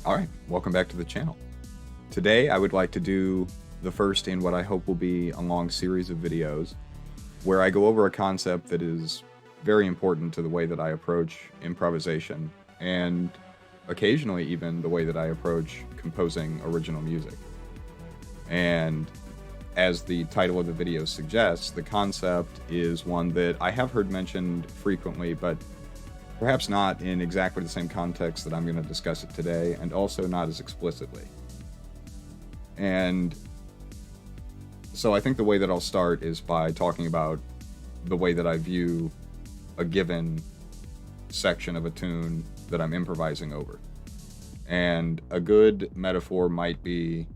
Alright, welcome back to the channel. Today I would like to do the first in what I hope will be a long series of videos where I go over a concept that is very important to the way that I approach improvisation and occasionally even the way that I approach composing original music. And as the title of the video suggests, the concept is one that I have heard mentioned frequently, but perhaps not in exactly the same context that I'm going to discuss it today, and also not as explicitly. And so I think the way that I'll start is by talking about the way that I view a given section of a tune that I'm improvising over. And a good metaphor might be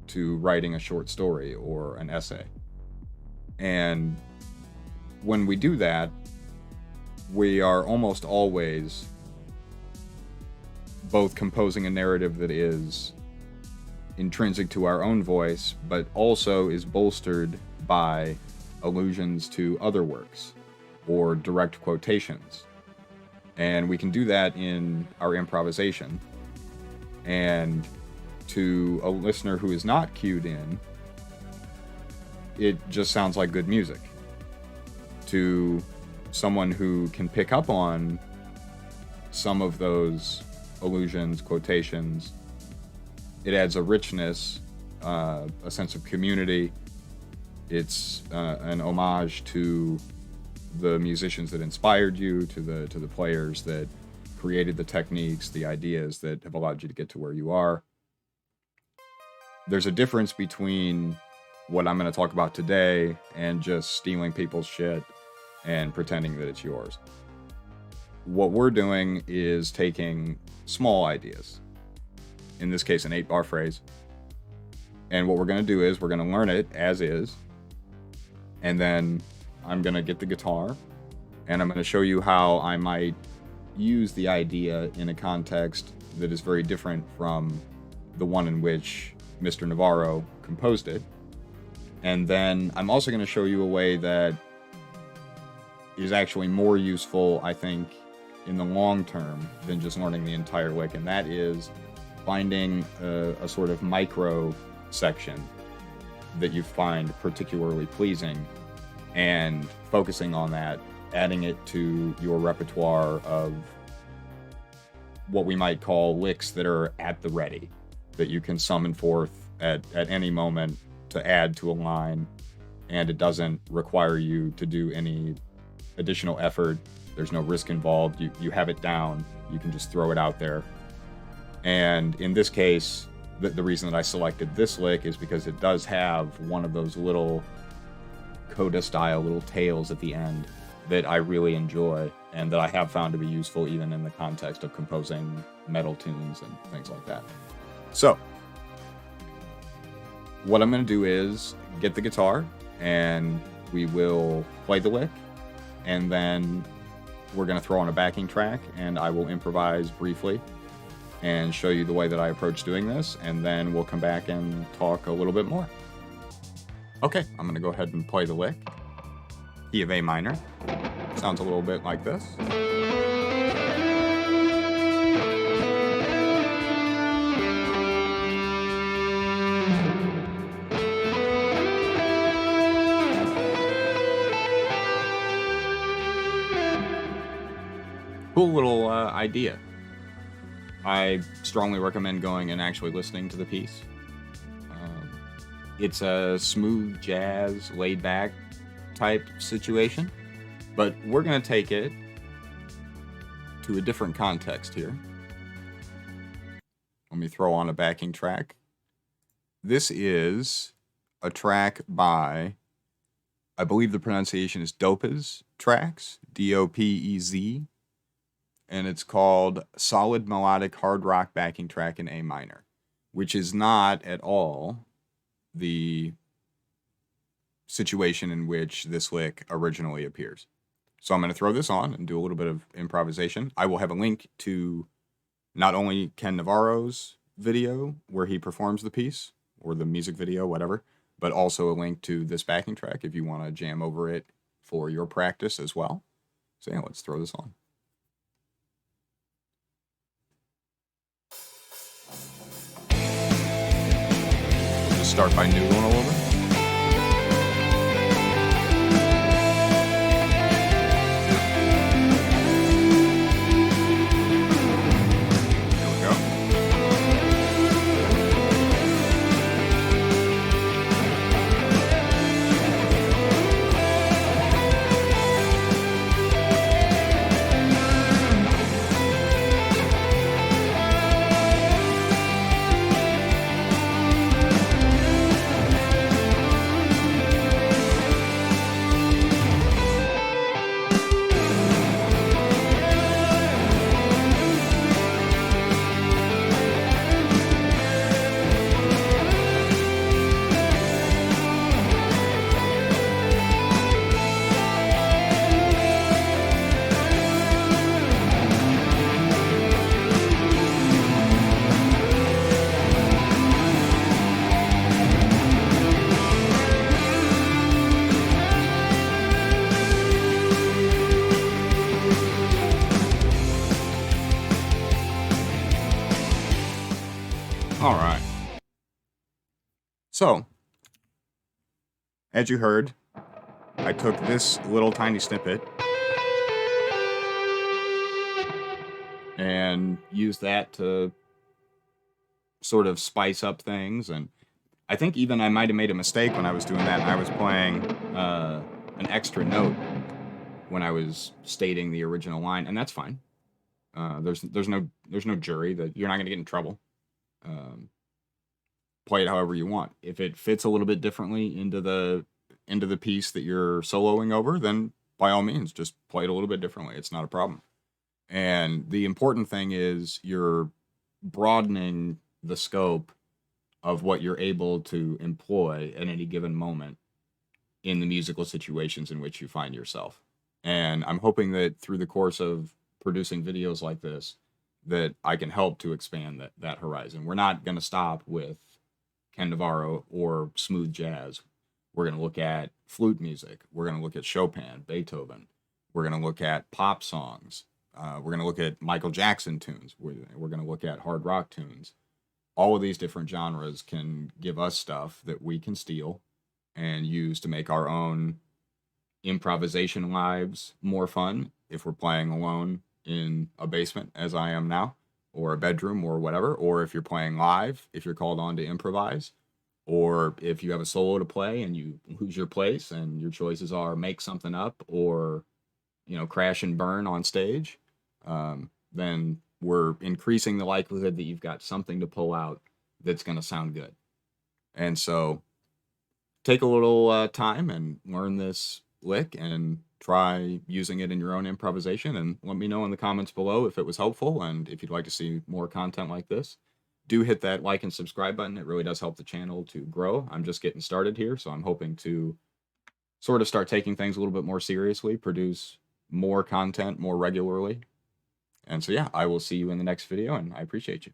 to writing a short story or an essay. And when we do that, we are almost always both composing a narrative that is intrinsic to our own voice, but also is bolstered by allusions to other works or direct quotations. And we can do that in our improvisation. And to a listener who is not cued in, it just sounds like good music. To someone who can pick up on some of those allusions, quotations, it adds a richness, a sense of community. It's an homage to the musicians that inspired you, to the players that created the techniques, the ideas that have allowed you to get to where you are. There's a difference between what I'm going to talk about today and just stealing people's shit and pretending that it's yours. What we're doing is taking small ideas, in this case an 8-bar phrase, and what we're going to do is we're going to learn it as is, and then I'm going to get the guitar and I'm going to show you how I might use the idea in a context that is very different from the one in which Mr. Navarro composed it. And then I'm also going to show you a way that is actually more useful, I think, in the long term than just learning the entire lick, and that is finding a sort of micro section that you find particularly pleasing and focusing on that, adding it to your repertoire of what we might call licks that are at the ready, that you can summon forth at any moment to add to a line, and it doesn't require you to do any additional effort. There's no risk involved. You have it down. You can just throw it out there. And in this case, the reason that I selected this lick is because it does have one of those little coda style little tails at the end that I really enjoy and that I have found to be useful even in the context of composing metal tunes and things like that. So what I'm going to do is get the guitar and we will play the lick, and then we're going to throw on a backing track and I will improvise briefly and show you the way that I approach doing this, and then we'll come back and talk a little bit more. Okay, I'm going to go ahead and play the lick. Key of A minor. Sounds a little bit like this. Cool little idea. I strongly recommend going and actually listening to the piece. It's a smooth jazz, laid back type situation, but we're going to take it to a different context here. Let me throw on a backing track. This is a track by, I believe the pronunciation is Dopez Tracks, Dopez, and it's called Solid Melodic Hard Rock Backing Track in A minor, which is not at all the situation in which this lick originally appears. So I'm going to throw this on and do a little bit of improvisation. I will have a link to not only Ken Navarro's video where he performs the piece, or the music video, whatever, but also a link to this backing track if you want to jam over it for your practice as well. So yeah, let's throw this on. start by noodling a little bit. There we go. All right. So, as you heard, I took this little tiny snippet and used that to sort of spice up things. And I think even I might have made a mistake when I was doing that, and I was playing an extra note when I was stating the original line, and that's fine. There's no jury that you're not going to get in trouble. Play it however you want. If it fits a little bit differently into the piece that you're soloing over, then by all means, just play it a little bit differently. It's not a problem. And the important thing is you're broadening the scope of what you're able to employ at any given moment in the musical situations in which you find yourself. And I'm hoping that through the course of producing videos like this, that I can help to expand that horizon. We're not going to stop with Ken Navarro or smooth jazz. We're going to look at flute music. We're going to look at Chopin, Beethoven. We're going to look at pop songs. We're going to look at Michael Jackson tunes. We're going to look at hard rock tunes. All of these different genres can give us stuff that we can steal and use to make our own improvisation lives more fun if we're playing alone in a basement, as I am now, or a bedroom or whatever, or if you're playing live, if you're called on to improvise, or if you have a solo to play and you lose your place and your choices are make something up or, crash and burn on stage, then we're increasing the likelihood that you've got something to pull out that's going to sound good. And so take a little time and learn this lick and try using it in your own improvisation, and let me know in the comments below if it was helpful and if you'd like to see more content like this. Do hit that like and subscribe button. It really does help the channel to grow. I'm just getting started here, so I'm hoping to sort of start taking things a little bit more seriously, produce more content more regularly. And so yeah, I will see you in the next video, and I appreciate you.